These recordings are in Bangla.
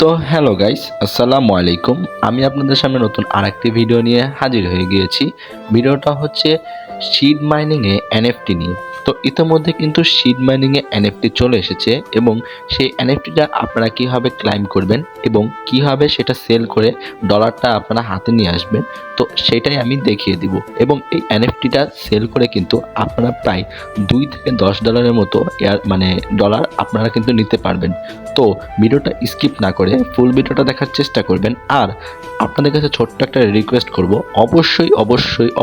তো হ্যালো গাইস, আসসালামু আলাইকুম। আমি আপনাদের সামনে নতুন আরেকটি ভিডিও নিয়ে হাজির হয়ে গিয়েছি। ভিডিওটা হচ্ছে সিড মাইনিংয়ে এনএফটি নিয়ে। তো ইতিমধ্যে কিন্তু সিড মাইনিংয়ে এনএফটি চলে এসেছে এবং সেই এনএফটিটা আপনারা কীভাবে ক্লাইম করবেন এবং কীভাবে সেটা সেল করে ডলারটা আপনারা হাতে নিয়ে আসবেন, তো সেটাই আমি দেখিয়ে দিব। এবং এই এনএফটিটা সেল করে কিন্তু আপনারা প্রায় 2 থেকে 10 ডলারের মতো ডলার আপনারা কিন্তু নিতে পারবেন। তো ভিডিওটা স্কিপ না করে ফুল ভিডিওটা দেখার চেষ্টা করবেন। আর আপনাদের কাছে ছোট্ট একটা রিকোয়েস্ট করব,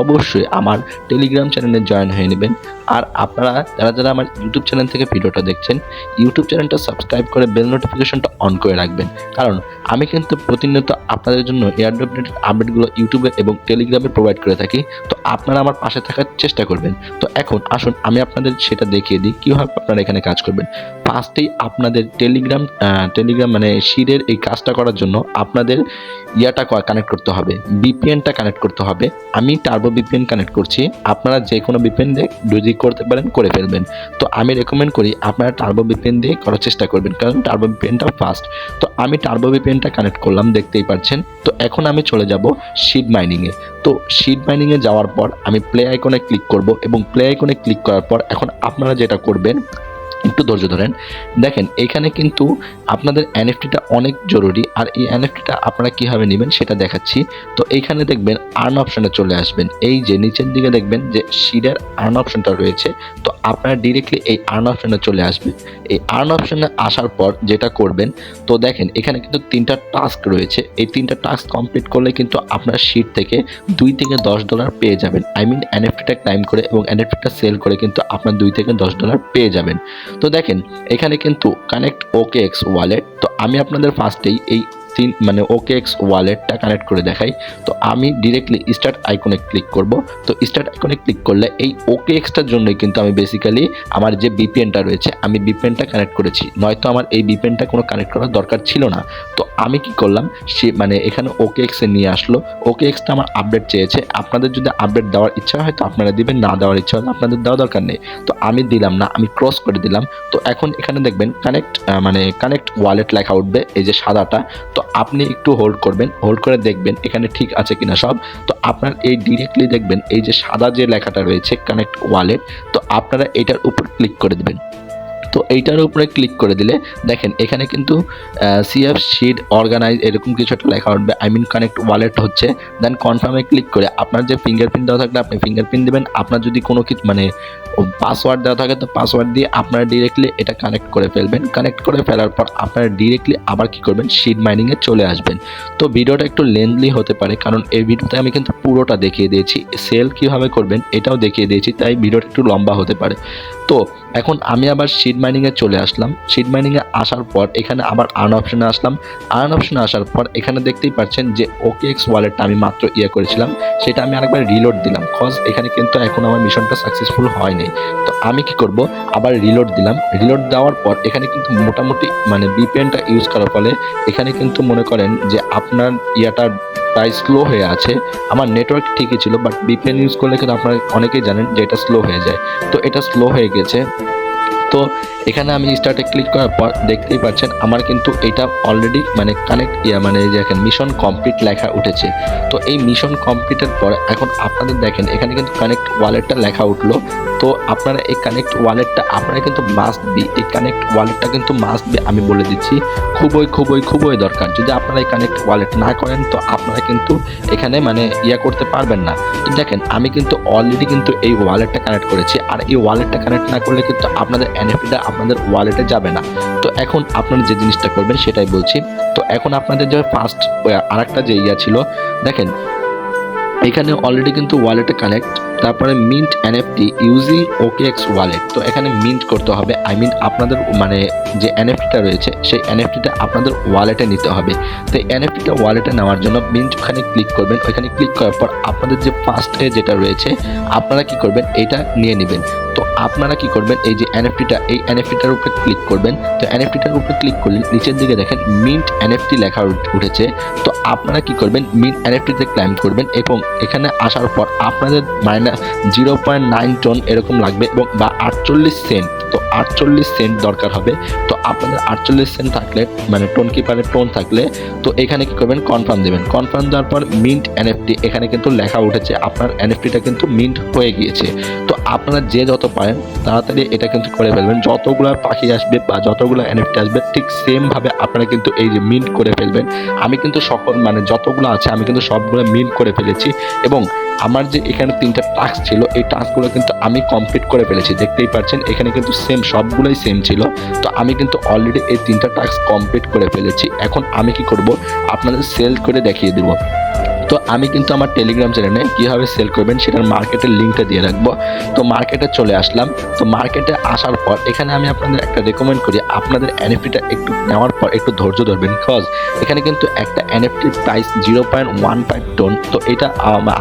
অবশ্যই আমার টেলিগ্রাম চ্যানেলে জয়েন হয়ে নেবেন। আর আপনারা যারা আমার ইউটিউব চ্যানেল থেকে ভিডিওটা দেখছেন, ইউটিউব চ্যানেলটা সাবস্ক্রাইব করে বেল নোটিফিকেশনটা অন করে রাখবেন, কারণ আমি কিন্তু প্রতিনিয়ত আপনাদের জন্য এয়ারড্রপ রিলেটেড আপডেটগুলো ইউটিউবে এবং টেলিগ্রামে প্রোভাইড করে থাকি। তো আপনারা আমার পাশে থাকার চেষ্টা করবেন। তো এখন আসুন আমি আপনাদের সেটা দেখিয়ে দিই কীভাবে আপনারা এখানে কাজ করবেন। ফার্স্টেই আপনাদের টেলিগ্রাম সিডের এই কাজটা করার জন্য আপনাদের কানেক্ট করতে হবে, বিপিএনটা কানেক্ট করতে হবে। আমি টার্বো বিপিএন কানেক্ট করছি, আপনারা যে কোনো বিপিএন দিয়ে যদি করতে পারেন করে ফেলবেন। তো আমি রেকমেন্ড করি আপনারা টার্বো বিপিএন দিয়ে করার চেষ্টা করবেন, কারণ টার্বো বিপিএনটা ফাস্ট। তো আমি টার্বো বিপিএনটা কানেক্ট করলাম, দেখতেই পাচ্ছেন। তো এখন আমি চলে যাব সিড মাইনিংয়ে। তো সিড মাইনিংয়ে যাওয়ার পর আমি প্লে আইকনে ক্লিক করব এবং প্লে আইকনে ক্লিক করার পর এখন আপনারা যেটা করবেন, একটু ধৈর্য ধরেন। দেখেন এখানে কিন্তু আপনাদের এনএফটিটা অনেক জরুরি, আর এই এনএফটিটা আপনারা কীভাবে নেবেন সেটা দেখাচ্ছি। তো এইখানে দেখবেন আর্ন অপশানে চলে আসবেন। এই যে নিচের দিকে দেখবেন যে সিডের আর্ন অপশানটা রয়েছে, তো আপনারা ডিরেক্টলি এই আর্ন অপশানে চলে আসবেন। এই আর্ন অপশানে আসার পর যেটা করবেন, তো দেখেন এখানে কিন্তু 3টা টাস্ক রয়েছে। এই 3টা টাস্ক কমপ্লিট করলে কিন্তু আপনার সিড থেকে 2 থেকে 10 ডলার পেয়ে যাবেন। এনএফটিটা ক্লাইম করে এবং এনএফটিটা সেল করে কিন্তু আপনার 2 থেকে 10 ডলার পেয়ে যাবেন। তো দেখেন এখানে কিন্তু কানেক্ট OKX ওয়ালেট। তো আমি আপনাদের ফার্স্টেই এই OKX ওয়ালেটটা কানেক্ট করে দেখাই। তো আমি ডিরেক্টলি স্টার্ট আইকনে ক্লিক করব। তো স্টার্ট আইকনে ক্লিক করলে এই OKXটার জন্যই কিন্তু আমি বেসিক্যালি আমার যে বিপিএনটা রয়েছে, আমি বিপিএনটা কানেক্ট করেছি, নয়তো আমার এই বিপিএনটা কোনো কানেক্ট করার দরকার ছিল না। তো আমি কি করলাম, এখানে OKX-এ নিয়ে আসলো। OKX-টা আমার আপডেট চেয়েছে। আপনাদের যদি আপডেট দেওয়ার ইচ্ছা হয় তো আপনারা দিবেন, না দেওয়ার ইচ্ছা হলে আপনাদের দেওয়া দরকার নেই। তো আমি দিলাম না, আমি ক্রস করে দিলাম। তো এখন এখানে দেখবেন কানেক্ট ওয়ালেট লেখা উঠবে, এই যে সাদাটা। তো আপনি একটু হোল্ড করবেন, হোল্ড করে দেখবেন এখানে ঠিক আছে কিনা সব। তো আপনার এই ডিরেক্টলি দেখবেন এই যে সাদা যে লেখাটা রয়েছে কানেক্ট ওয়ালেট, তো আপনারা এটার উপর ক্লিক করে দেবেন। তো এইটার উপরে ক্লিক করে দিলে দেখেন এখানে কিন্তু সিএফ সিড অর্গানাইজ এরকম কিছু একটা লেখা উঠবে, কানেক্ট ওয়ালেট হচ্ছে। দেন কনফার্মে ক্লিক করে আপনার যে ফিঙ্গারপ্রিন্ট দেওয়া থাকলে আপনি ফিঙ্গারপ্রিন্ট দেবেন। আপনার যদি কোনো কিছু পাসওয়ার্ড দেওয়া থাকে তো পাসওয়ার্ড দিয়ে আপনারা ডিরেক্টলি এটা কানেক্ট করে ফেলবেন। কানেক্ট করে ফেলার পর আপনারা ডিরেক্টলি আবার কি করবেন, সিড মাইনিংয়ে চলে আসবেন। তো ভিডিওটা একটু লেন্থলি হতে পারে, কারণ এই ভিডিওতে আমি কিন্তু পুরোটা দেখিয়ে দিয়েছি, সেল কীভাবে করবেন এটাও দেখিয়ে দিয়েছি, তাই ভিডিওটা একটু লম্বা হতে পারে। তো এখন আমি আবার সিড মাইনিংয়ে চলে আসলাম। সিড মাইনিংয়ে আসার পর এখানে আবার আর্ন অপশানে আসলাম। আর্ন অপশানে আসার পর এখানে দেখতেই পাচ্ছেন যে OKX ওয়ালেটটা আমি মাত্র করেছিলাম, সেটা আমি আরেকবার রিলোড দিলাম, কজ এখানে কিন্তু এখন আমার মিশনটা সাকসেসফুল হয়নি। তো আমি কি করব, আবার রিলোড দিলাম। রিলোড দেওয়ার পর এখানে কিন্তু মোটামুটি বিপিএনটা ইউজ করার ফলে এখানে কিন্তু মনে করেন যে আপনার প্রায় স্লো হয়ে আছে। আমার নেটওয়ার্ক ঠিকই ছিল, বাট বিপিএন ইউজ করলে কিন্তু আপনারা অনেকেই জানেন যে এটা স্লো হয়ে যায়। তো এটা স্লো হয়ে গেছে। তো এখানে আমি স্টার্টে ক্লিক করার পর দেখতেই পাচ্ছেন আমার কিন্তু এটা অলরেডি কানেক্ট দেখেন মিশন কমপ্লিট লেখা উঠেছে। তো এই মিশন কমপ্লিটের পর এখন আপনাদের দেখেন এখানে কিন্তু কানেক্ট ওয়ালেটটা লেখা উঠলো। তো আপনারা এই কানেক্ট ওয়ালেটটা আপনারা কিন্তু মাস্ট বি, এই কানেক্ট ওয়ালেটটা কিন্তু মাস্ট বি, আমি বলে দিচ্ছি, খুবই দরকার। যদি আপনারা এই কানেক্ট ওয়ালেট না করেন তো আপনারা কিন্তু এখানে করতে পারবেন না। তো দেখেন আমি কিন্তু অলরেডি কিন্তু এই ওয়ালেটটা কানেক্ট করেছি, আর এই ওয়ালেটটা কানেক্ট না করলে কিন্তু আপনাদের এনএফটিটা আপনাদের ওয়ালেটে যাবে না। তো এখন আপনারা যে জিনিসটা করবেন সেটাই বলছি। তো এখন আপনাদের যে ফার্স্ট আরেকটা যে ছিল, দেখেন এখানে অলরেডি কিন্তু ওয়ালেটে কানেক্ট, তারপরে mint NFT using OKX wallet. তো এখানে মিন্ট করতে হবে, আপনাদের যে এনএফটিটা রয়েছে সেই এনএফটিটা আপনাদের ওয়ালেটে নিতে হবে। তো এই এনএফটিটা ওয়ালেটে নেওয়ার জন্য মিন্ট ওখানে ক্লিক করবেন। ওইখানে ক্লিক করার পর আপনাদের যে ফার্স্টে যেটা রয়েছে আপনারা কি করবেন, এটা নিয়ে নেবেন। তো আপনারা কি করবেন, এই যে এনএফটিটা, এই এনএফটিটার উপরে ক্লিক করবেন। তো এনএফটিটার উপরে ক্লিক করলে নিচের দিকে দেখেন মিন্ট এনএফটি লেখা উঠেছে। তো আপনারা কি করবেন, মিন্ট এনএফটিতে ক্লাইম করবেন এবং এখানে আসার পর আপনাদের 0.9 টন এরকম লাগবে এবং বা 48 সেন্ট। তো 48 সেন্ট দরকার হবে। তো আপনাদের 48 সেন্ট থাকলে মানে টোন কিপারের টোন থাকলে তো এখানে কি করবেন, কনফার্ম দেবেন। কনফার্ম দেওয়ার পর মিন্ট এনএফটি এখানে কিন্তু লেখা উঠেছে, আপনার এনএফটিটা কিন্তু মিন্ট হয়ে গিয়েছে। তো আপনারা যে যত পারেন তাড়াতাড়ি এটা কিন্তু করে ফেলবেন। যতগুলো পাখি আসবে বা যতগুলো এনএফটি আসবে ঠিক সেম ভাবে আপনারা কিন্তু এই যে মিন্ট করে ফেলবেন। আমি কিন্তু সকল মানে যতগুলো আছে আমি কিন্তু সবগুলো মিন্ট করে ফেলেছি এবং আমার যে এখানে 3টা টাস্ক ছিল এই টাস্কগুলো কিন্তু আমি কমপ্লিট করে ফেলেছি। দেখতেই পাচ্ছেন এখানে কিন্তু সেম সবগুলোই সেম ছিল। তো আমি কিন্তু অলরেডি এই 3টা টাস্ক কমপ্লিট করে ফেলেছি। এখন আমি কি করব, আপনাদের সেল করে দেখিয়ে দেব। তো আমি কিন্তু আমার টেলিগ্রাম চ্যানেলে কীভাবে সেল করবেন সেটার মার্কেটের লিঙ্কটা দিয়ে রাখবো। তো মার্কেটে চলে আসলাম। তো মার্কেটে আসার পর এখানে আমি আপনাদের একটা রেকমেন্ড করি, আপনাদের এনএফটিটা একটু নেওয়ার পর একটু ধৈর্য ধরবেন। বিকজ এখানে কিন্তু একটা এনএফটির প্রাইস 0.15 টন। তো এটা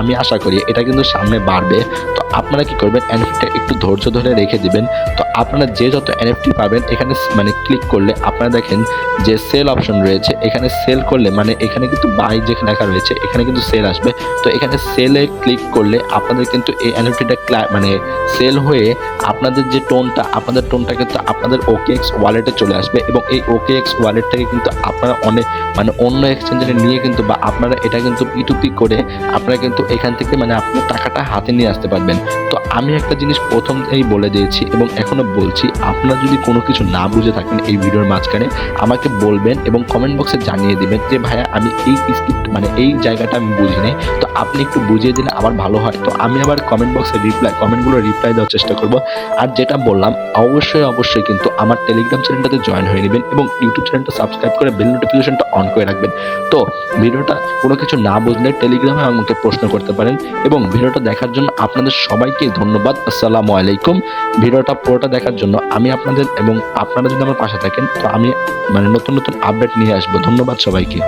আমি আশা করি এটা কিন্তু সামনে বাড়বে। তো আপনারা কি করবেন, এনএফটিটা একটু ধৈর্য ধরে রেখে দিবেন। তো আপনারা যে যত এনএফটি পাবেন এখানে মানে ক্লিক করলে আপনারা দেখেন যে সেল অপশন রয়েছে। এখানে সেল করলে মানে এখানে কিন্তু বাই যেখানে লেখা রয়েছে এখানে কিন্তু সেল আসবে। তো এখানে সেলে ক্লিক করলে আপনাদের কিন্তু এই এনএফটিটা মানে সেল হয়ে আপনাদের যে টোনটা আপনাদের টোনটা কিন্তু আপনাদের OKX ওয়ালেটে চলে আসবে এবং এই OKX ওয়ালেট থেকে কিন্তু আপনারা অনেক মানে অন্য এক্সচেঞ্জারে নিয়ে কিন্তু বা আপনারা এটা কিন্তু P2P করে আপনারা কিন্তু এখান থেকে মানে আপনার টাকাটা হাতে নিয়ে আসতে পারবেন। তো আমি একটা জিনিস প্রথমেই বলে দিয়েছি এবং এখনো বলছি, আপনারা যদি কোনো কিছু না বুঝে থাকেন এই ভিডিওর মাঝখানে আমাকে বলবেন এবং কমেন্ট বক্সে জানিয়ে দিবেন যে ভাইয়া আমি এই স্ক্রিপ্ট মানে এই জায়গাটা আমি বুঝিনি, তো আপনি একটু বুঝিয়ে দিলে আমার ভালো হয়। তো আমি আবার কমেন্ট বক্সে কমেন্টগুলো রিপ্লাই দেওয়ার চেষ্টা করব। আর যেটা বললাম অবশ্যই কিন্তু আমার টেলিগ্রাম চ্যানেলটাতে জয়েন হয়ে নেবেন এবং ইউটিউব চ্যানেলটা সাবস্ক্রাইব করে বেল নোটিফিকেশনটা অন করে রাখবেন। তো ভিডিওটা কোনো কিছু না বুঝলে টেলিগ্রামে আমাকে প্রশ্ন করতে পারেন এবং ভিডিওটা দেখার জন্য আপনাদের সবাইকে ধন্যবাদ। আসসালামু আলাইকুম। ভিডিওটা পুরোটা দেখার জন্য আমি আপনাদের এবং আপনারা যদি আমার পাশে থাকেন তো আমি মানে নতুন আপডেট নিয়ে আসবো। ধন্যবাদ সবাইকে।